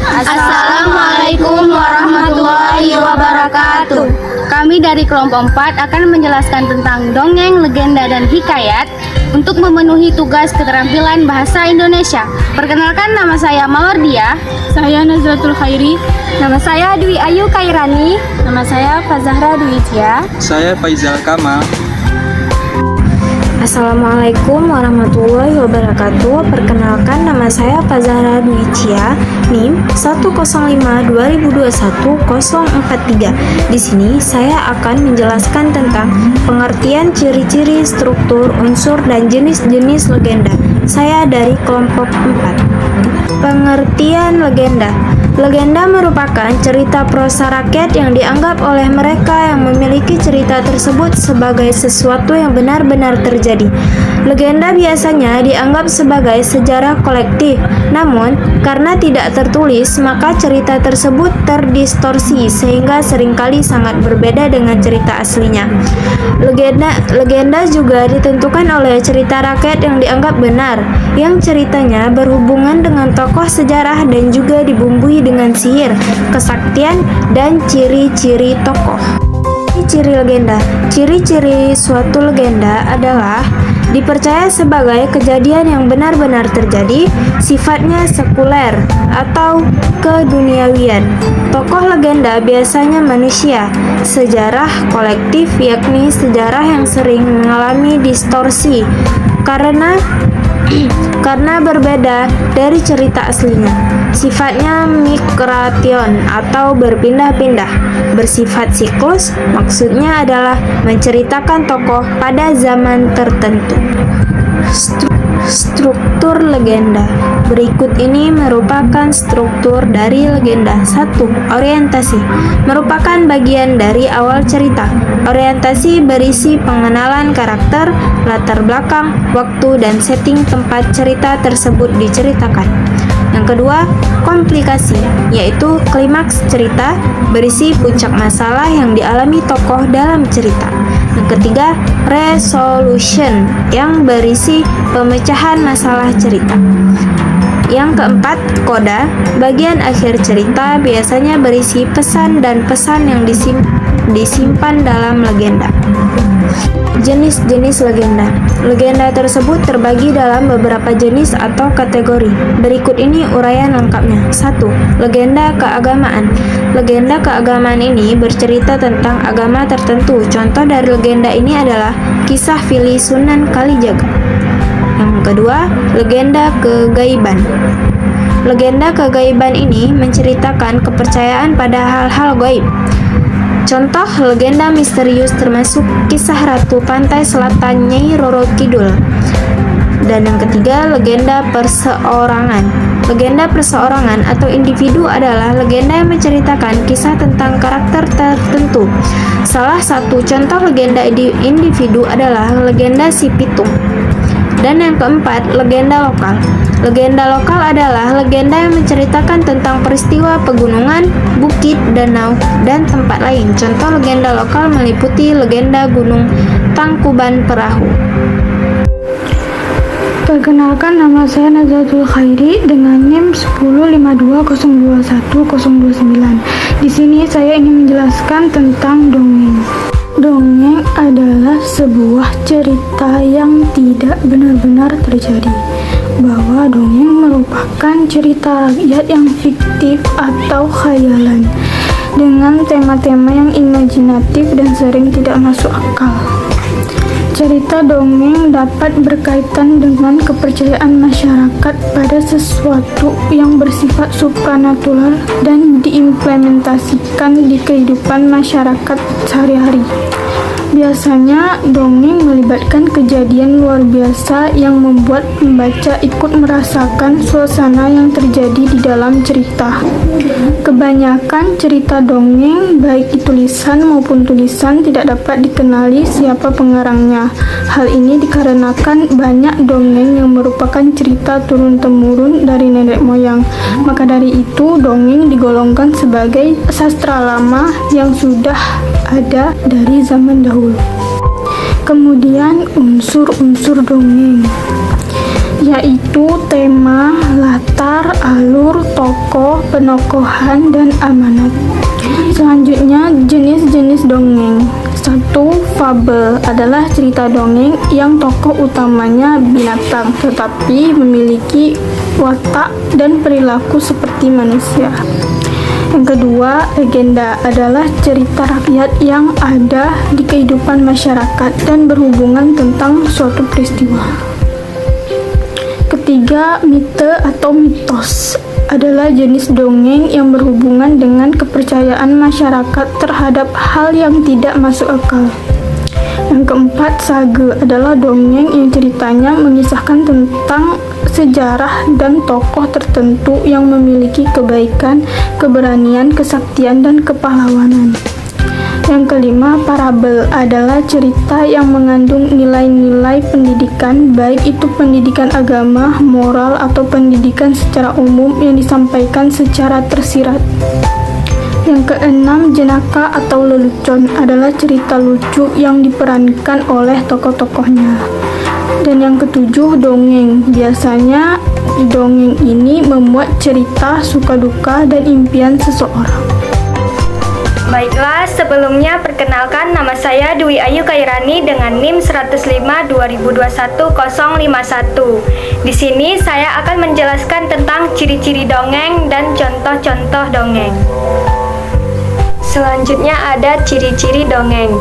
Assalamualaikum warahmatullahi wabarakatuh. Kami dari kelompok 4 akan menjelaskan tentang dongeng, legenda, dan hikayat untuk memenuhi tugas keterampilan bahasa Indonesia. Perkenalkan, nama saya Mawardia. Saya Nazratul Khairi. Nama saya Dwi Ayu Kairani. Nama saya Fazahra Dwi Cia. Saya Faizal Kamal. Assalamualaikum warahmatullahi wabarakatuh. Perkenalkan, nama saya Fazahra Dwi Cia, NIM 105-2021-043. Di sini saya akan menjelaskan tentang pengertian ciri-ciri, struktur, unsur, dan jenis-jenis legenda. Saya dari kelompok 4. Pengertian legenda. Legenda merupakan cerita prosa rakyat yang dianggap oleh mereka yang memiliki cerita tersebut sebagai sesuatu yang benar-benar terjadi. Legenda biasanya dianggap sebagai sejarah kolektif, namun karena tidak tertulis, maka cerita tersebut terdistorsi sehingga seringkali sangat berbeda dengan cerita aslinya. Legenda juga ditentukan oleh cerita rakyat yang dianggap benar, yang ceritanya berhubungan dengan tokoh sejarah dan juga dibumbui dengan sihir, kesaktian, dan ciri-ciri tokoh. Ciri legenda. Ciri-ciri suatu legenda adalah dipercaya sebagai kejadian yang benar-benar terjadi, sifatnya sekuler atau keduniawian. Tokoh legenda biasanya manusia, sejarah kolektif yakni sejarah yang sering mengalami distorsi karena berbeda dari cerita aslinya. Sifatnya migration atau berpindah-pindah, bersifat siklus, maksudnya adalah menceritakan tokoh pada zaman tertentu. Struktur legenda. Berikut ini merupakan struktur dari legenda. 1. Orientasi. Merupakan bagian dari awal cerita. Orientasi berisi pengenalan karakter, latar belakang, waktu, dan setting tempat cerita tersebut diceritakan. Yang kedua, komplikasi, yaitu klimaks cerita, berisi puncak masalah yang dialami tokoh dalam cerita. Yang ketiga, resolution, yang berisi pemecahan masalah cerita. Yang keempat, koda, bagian akhir cerita biasanya berisi pesan dan pesan yang disimpan dalam legenda. Jenis-jenis legenda. Legenda tersebut terbagi dalam beberapa jenis atau kategori. Berikut ini uraian lengkapnya. 1. Legenda keagamaan. Legenda keagamaan ini bercerita tentang agama tertentu. Contoh dari legenda ini adalah kisah Fili Sunan Kalijaga. Yang kedua, legenda kegaiban. Legenda kegaiban ini menceritakan kepercayaan pada hal-hal gaib. Contoh legenda misterius termasuk kisah Ratu Pantai Selatan Nyai Roro Kidul. Dan yang ketiga, legenda perseorangan. Legenda perseorangan atau individu adalah legenda yang menceritakan kisah tentang karakter tertentu. Salah satu contoh legenda individu adalah legenda Si Pitung. Dan yang keempat, legenda lokal. Legenda lokal adalah legenda yang menceritakan tentang peristiwa pegunungan, bukit, danau, dan tempat lain. Contoh legenda lokal meliputi legenda Gunung Tangkuban Perahu. Perkenalkan, nama saya Nazratul Khairi dengan NIM 1052021-029. Di sini saya ingin menjelaskan tentang dongeng. Dongeng adalah sebuah cerita yang tidak benar-benar terjadi, bahwa dongeng merupakan cerita rakyat yang fiktif atau khayalan dengan tema-tema yang imajinatif dan sering tidak masuk akal. Cerita dongeng dapat berkaitan dengan kepercayaan masyarakat pada sesuatu yang bersifat supranatural dan diimplementasikan di kehidupan masyarakat sehari-hari. Biasanya dongeng melibatkan kejadian luar biasa yang membuat pembaca ikut merasakan suasana yang terjadi di dalam cerita. Kebanyakan cerita dongeng, baik itu lisan maupun tulisan, tidak dapat dikenali siapa pengarangnya. Hal ini dikarenakan banyak dongeng yang merupakan cerita turun-temurun dari nenek moyang. Maka dari itu, dongeng digolongkan sebagai sastra lama yang sudah ada dari zaman dahulu. Kemudian unsur-unsur dongeng, yaitu tema, latar, alur, tokoh, penokohan, dan amanat. Selanjutnya, jenis-jenis dongeng. 1. Fabel adalah cerita dongeng yang tokoh utamanya binatang, tetapi memiliki watak dan perilaku seperti manusia. Yang kedua, legenda adalah cerita rakyat yang ada di kehidupan masyarakat dan berhubungan tentang suatu peristiwa. Ketiga, mite atau mitos adalah jenis dongeng yang berhubungan dengan kepercayaan masyarakat terhadap hal yang tidak masuk akal. Yang keempat, sage adalah dongeng yang ceritanya mengisahkan tentang sejarah dan tokoh tertentu yang memiliki kebaikan, keberanian, kesaktian, dan kepahlawanan. Yang kelima, parabel adalah cerita yang mengandung nilai-nilai pendidikan, baik itu pendidikan agama, moral, atau pendidikan secara umum yang disampaikan secara tersirat. Yang keenam, jenaka atau lelucon adalah cerita lucu yang diperankan oleh tokoh-tokohnya. Dan yang ketujuh, dongeng. Biasanya dongeng ini memuat cerita, suka duka, dan impian seseorang. Baiklah, sebelumnya perkenalkan nama saya Dwi Ayu Kairani dengan NIM 105 2021 051. Di sini saya akan menjelaskan tentang ciri-ciri dongeng dan contoh-contoh dongeng. Selanjutnya ada ciri-ciri dongeng.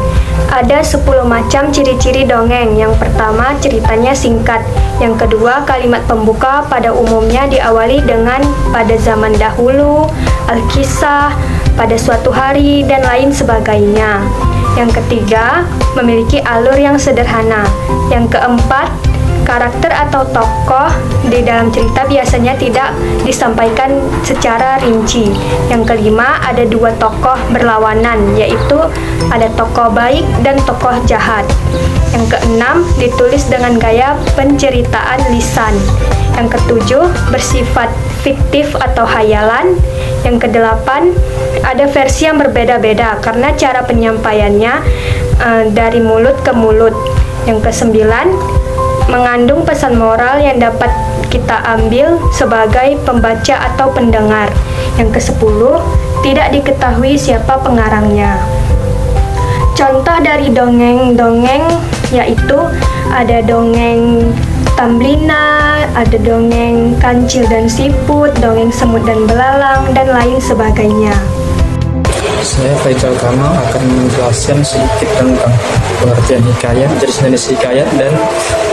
Ada 10 macam ciri-ciri dongeng. Yang pertama, ceritanya singkat. Yang kedua, kalimat pembuka pada umumnya diawali dengan pada zaman dahulu, al-kisah, pada suatu hari, dan lain sebagainya. Yang ketiga, memiliki alur yang sederhana. Yang keempat, karakter atau tokoh di dalam cerita biasanya tidak disampaikan secara rinci. Yang kelima, ada 2 tokoh berlawanan, yaitu ada tokoh baik dan tokoh jahat. Yang keenam, ditulis dengan gaya penceritaan lisan. Yang ketujuh, bersifat fiktif atau hayalan. Yang kedelapan, ada versi yang berbeda-beda karena cara penyampaiannya dari mulut ke mulut. Yang kesembilan, mengandung pesan moral yang dapat kita ambil sebagai pembaca atau pendengar. Yang ke-10, tidak diketahui siapa pengarangnya. Contoh dari dongeng-dongeng yaitu ada dongeng Tamblina, ada dongeng Kancil dan Siput, dongeng Semut dan Belalang, dan lain sebagainya. Saya Faizal Kamal akan menjelaskan sedikit tentang pengertian hikayat, jenis-jenis hikayat, dan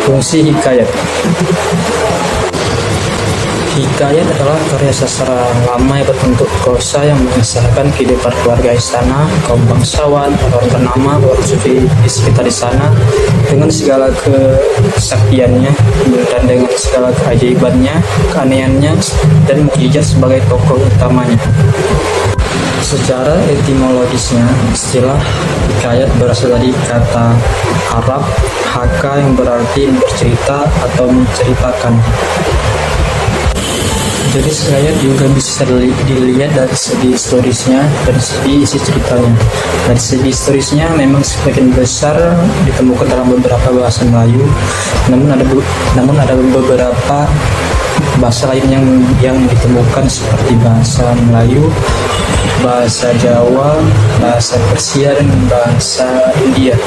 fungsi hikayat. Hikayat adalah karya sastra lama yang berbentuk prosa yang mengisahkan kehidupan keluarga istana, kaum bangsawan, orang ternama, orang sufi di sekitar istana dengan segala kesaktiannya dan dengan segala keajaibannya, keanehannya, dan mukjizat sebagai tokoh utamanya. Secara etimologisnya, istilah hikayat berasal dari kata Arab haka yang berarti bercerita atau menceritakan. Jadi hikayat juga bisa dilihat dari segi historisnya, dari segi isi ceritanya. Dari segi historisnya memang sebagian besar ditemukan dalam beberapa bahasa Melayu, namun ada beberapa bahasa lain yang ditemukan seperti bahasa Melayu, bahasa Jawa, bahasa Persia, dan bahasa India.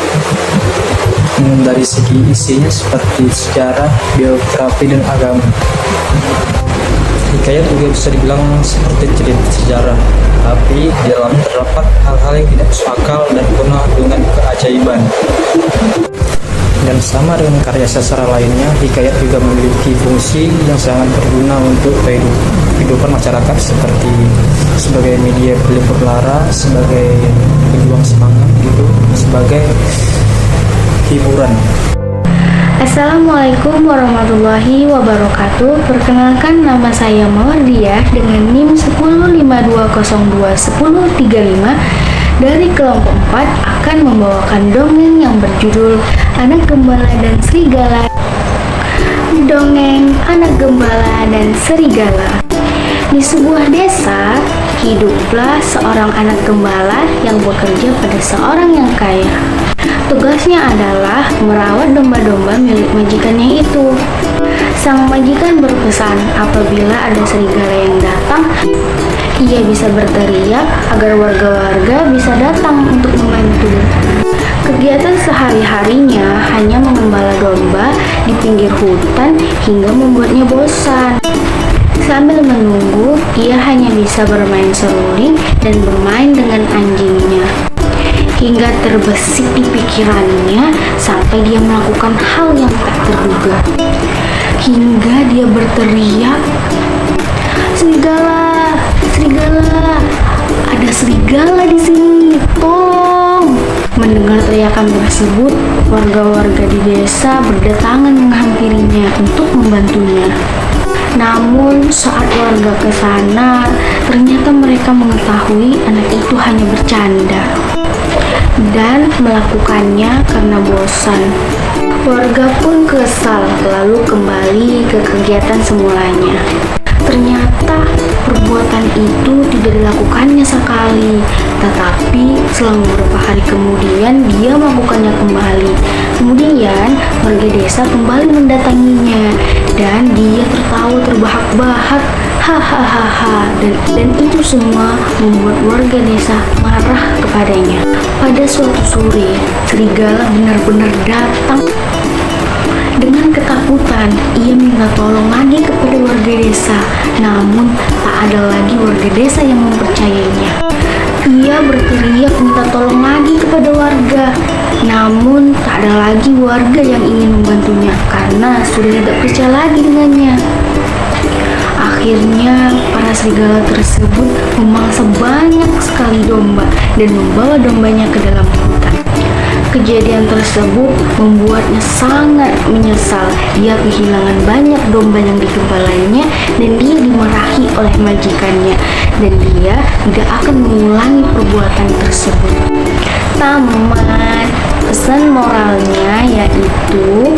Dari segi isinya seperti sejarah, biografi, dan agama. Hikayat juga bisa dibilang seperti cerita sejarah, tapi di dalamnya terdapat hal-hal yang tidak masuk akal dan penuh dengan keajaiban. Dan sama dengan karya sastra lainnya, hikayat juga memiliki fungsi yang sangat berguna untuk kehidupan masyarakat seperti sebagai media pelipur lara, sebagai pejuang semangat gitu, sebagai hiburan. Assalamualaikum warahmatullahi wabarakatuh. Perkenalkan, nama saya Mawardiah dengan NIM 1052021035 dari kelompok 4 akan membawakan dongeng yang berjudul Anak Gembala dan Serigala. Dongeng Anak Gembala dan Serigala. Di sebuah desa, hiduplah seorang anak gembala yang bekerja pada seorang yang kaya. Tugasnya adalah merawat domba-domba milik majikannya itu. Sang majikan berpesan apabila ada serigala yang datang, ia bisa berteriak agar warga-warga bisa datang untuk membantu. Kegiatan sehari-harinya hanya mengembala domba di pinggir hutan hingga membuatnya bosan. Sambil menunggu, ia hanya bisa bermain seruling dan bermain dengan anjingnya. Hingga terbesit di pikirannya sampai dia melakukan hal yang tak terduga. Hingga dia berteriak, "Serigala, serigala, ada serigala di sini, tolong!" Mendengar teriakan tersebut, warga-warga di desa berdatangan menghampirinya untuk membantunya. Namun saat warga ke sana, ternyata mereka mengetahui anak itu hanya bercanda dan melakukannya karena bosan. Warga pun kesal lalu kembali ke kegiatan semulanya. Ternyata perbuatan itu tidak dilakukannya sekali, tetapi selang beberapa hari kemudian dia melakukannya kembali. Kemudian warga desa kembali mendatanginya dan dia tertawa terbahak-bahak, hahaha, dan itu semua membuat warga desa marah kepadanya. Pada suatu sore, serigala benar-benar datang. Dengan ketakutan, ia minta tolong lagi kepada warga desa, namun tak ada lagi warga desa yang mempercayainya. Ia berteriak minta tolong lagi kepada warga, namun tak ada lagi warga yang ingin membantunya karena sudah tidak percaya lagi dengannya. Akhirnya, para serigala tersebut memangsa banyak sekali domba dan membawa dombanya ke dalam hutan. Kejadian tersebut membuatnya sangat menyesal. Dia kehilangan banyak domba yang digembalainya dan dia dimarahi oleh majikannya, dan dia tidak akan mengulangi perbuatan tersebut. Tamat. Pesan moralnya yaitu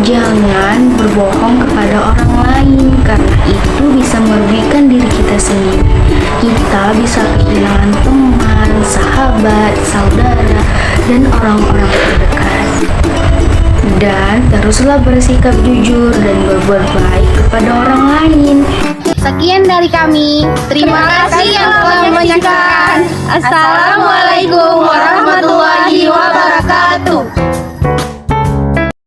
jangan berbohong kepada orang lain karena itu bisa merugikan diri kita sendiri. Kita bisa kehilangan teman, sahabat, saudara, dan orang-orang terdekat. Dan teruslah bersikap jujur dan berbuat baik kepada orang lain. Sekian dari kami. Terima kasih yang telah menyaksikan. Assalamualaikum warahmatullahi wabarakatuh.